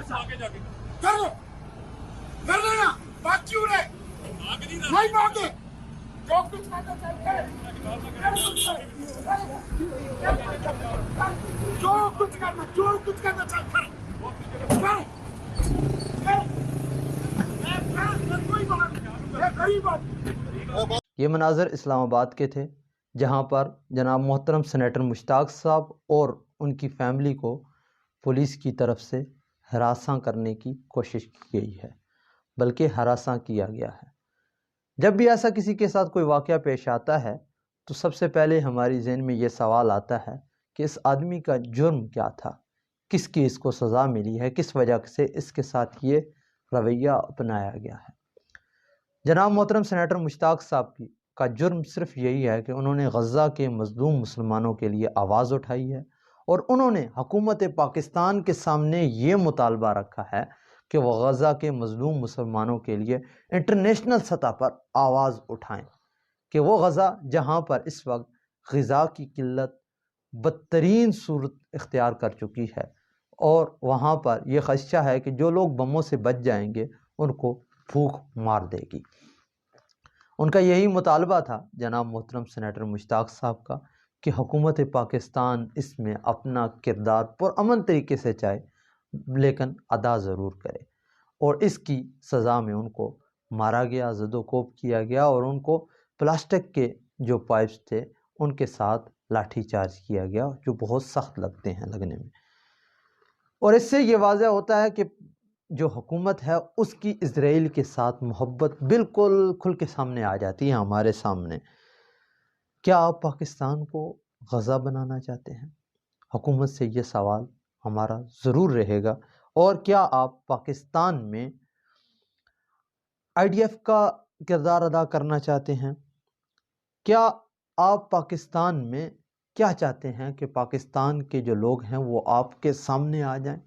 کر لو، کر لینا، بات کیوں رہے؟ نہیں مانگے، جو کچھ کرنا چاہتے جو کچھ کرنا چاہتے کوئی بات نہیں، غریب آدمی۔ یہ مناظر اسلام آباد کے تھے، جہاں پر جناب محترم سینیٹر مشتاق صاحب اور ان کی فیملی کو پولیس کی طرف سے ہراساں کرنے کی کوشش کی گئی ہے، بلکہ ہراساں کیا گیا ہے۔ جب بھی ایسا کسی کے ساتھ کوئی واقعہ پیش آتا ہے تو سب سے پہلے ہماری ذہن میں یہ سوال آتا ہے کہ اس آدمی کا جرم کیا تھا، کس کی اس کو سزا ملی ہے، کس وجہ سے اس کے ساتھ یہ رویہ اپنایا گیا ہے۔ جناب محترم سینیٹر مشتاق صاحب کا جرم صرف یہی ہے کہ انہوں نے غزہ کے مظلوم مسلمانوں کے لیے آواز اٹھائی ہے، اور انہوں نے حکومت پاکستان کے سامنے یہ مطالبہ رکھا ہے کہ وہ غزہ کے مظلوم مسلمانوں کے لیے انٹرنیشنل سطح پر آواز اٹھائیں، کہ وہ غزہ جہاں پر اس وقت غذا کی قلت بدترین صورت اختیار کر چکی ہے، اور وہاں پر یہ خدشہ ہے کہ جو لوگ بموں سے بچ جائیں گے ان کو بھوک مار دے گی۔ ان کا یہی مطالبہ تھا جناب محترم سینیٹر مشتاق صاحب کا کہ حکومت پاکستان اس میں اپنا کردار پرامن طریقے سے چاہے لیکن ادا ضرور کرے، اور اس کی سزا میں ان کو مارا گیا، زد و کوب کیا گیا، اور ان کو پلاسٹک کے جو پائپس تھے ان کے ساتھ لاٹھی چارج کیا گیا، جو بہت سخت لگتے ہیں لگنے میں۔ اور اس سے یہ واضح ہوتا ہے کہ جو حکومت ہے اس کی اسرائیل کے ساتھ محبت بالکل کھل کے سامنے آ جاتی ہے ہمارے سامنے۔ کیا آپ پاکستان کو غزہ بنانا چاہتے ہیں؟ حکومت سے یہ سوال ہمارا ضرور رہے گا۔ اور کیا آپ پاکستان میں IDF کا کردار ادا کرنا چاہتے ہیں؟ کیا آپ پاکستان میں کیا چاہتے ہیں کہ پاکستان کے جو لوگ ہیں وہ آپ کے سامنے آ جائیں؟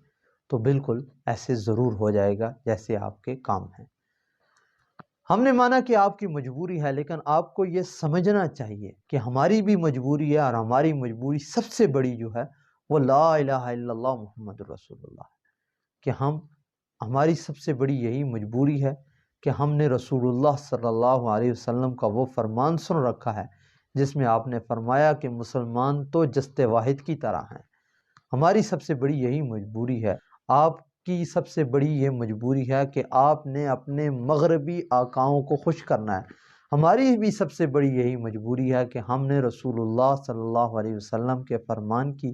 تو بالکل ایسے ضرور ہو جائے گا جیسے آپ کے کام ہیں۔ ہم نے مانا کہ آپ کی مجبوری ہے، لیکن آپ کو یہ سمجھنا چاہیے کہ ہماری بھی مجبوری ہے، اور ہماری مجبوری سب سے بڑی جو ہے وہ لا الہ الا اللہ محمد رسول اللہ ہے، کہ ہماری سب سے بڑی یہی مجبوری ہے کہ ہم نے رسول اللہ صلی اللہ علیہ وسلم کا وہ فرمان سن رکھا ہے جس میں آپ نے فرمایا کہ مسلمان تو جست واحد کی طرح ہیں۔ ہماری سب سے بڑی یہی مجبوری ہے۔ آپ کی سب سے بڑی یہ مجبوری ہے کہ آپ نے اپنے مغربی آقاؤں کو خوش کرنا ہے۔ ہماری بھی سب سے بڑی یہی مجبوری ہے کہ ہم نے رسول اللہ صلی اللہ علیہ وسلم کے فرمان کی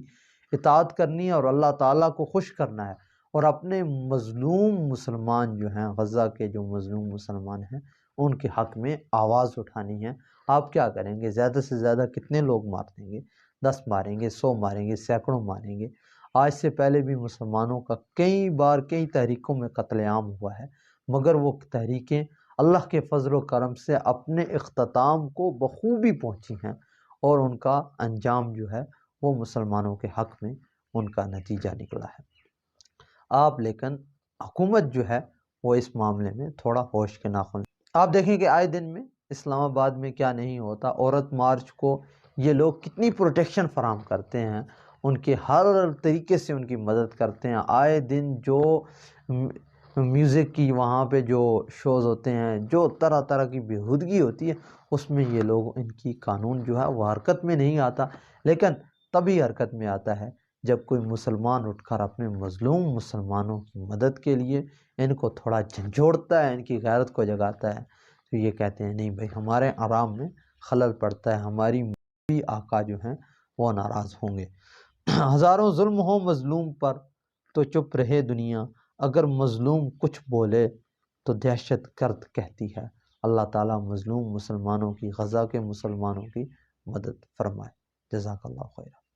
اطاعت کرنی ہے، اور اللہ تعالیٰ کو خوش کرنا ہے، اور اپنے مظلوم مسلمان جو ہیں، غزہ کے جو مظلوم مسلمان ہیں، ان کے حق میں آواز اٹھانی ہے۔ آپ کیا کریں گے؟ زیادہ سے زیادہ کتنے لوگ مار دیں گے؟ 10 ماریں گے، 100 ماریں گے، سینکڑوں ماریں گے؟ آج سے پہلے بھی مسلمانوں کا کئی بار کئی تحریکوں میں قتل عام ہوا ہے، مگر وہ تحریکیں اللہ کے فضل و کرم سے اپنے اختتام کو بخوبی پہنچی ہیں، اور ان کا انجام جو ہے وہ مسلمانوں کے حق میں ان کا نتیجہ نکلا ہے۔ آپ لیکن حکومت جو ہے وہ اس معاملے میں تھوڑا ہوش کے ناخن۔ آپ دیکھیں کہ آئے دن میں اسلام آباد میں کیا نہیں ہوتا، عورت مارچ کو یہ لوگ کتنی پروٹیکشن فراہم کرتے ہیں، ان کے ہر طریقے سے ان کی مدد کرتے ہیں۔ آئے دن جو میوزک کی وہاں پہ جو شوز ہوتے ہیں، جو طرح طرح کی بےہودگی ہوتی ہے، اس میں یہ لوگ ان کی قانون جو ہے وہ حرکت میں نہیں آتا، لیکن تبھی حرکت میں آتا ہے جب کوئی مسلمان اٹھ کر اپنے مظلوم مسلمانوں کی مدد کے لیے ان کو تھوڑا جھنجھوڑتا ہے، ان کی غیرت کو جگاتا ہے، تو یہ کہتے ہیں نہیں بھائی ہمارے آرام میں خلل پڑتا ہے، ہماری بھی آقا جو ہیں وہ ناراض ہوں گے۔ ہزاروں ظلم ہو مظلوم پر تو چپ رہے دنیا، اگر مظلوم کچھ بولے تو دہشت گرد کہتی ہے۔ اللہ تعالیٰ مظلوم مسلمانوں کی، غزہ کے مسلمانوں کی مدد فرمائے۔ جزاک اللہ خیر۔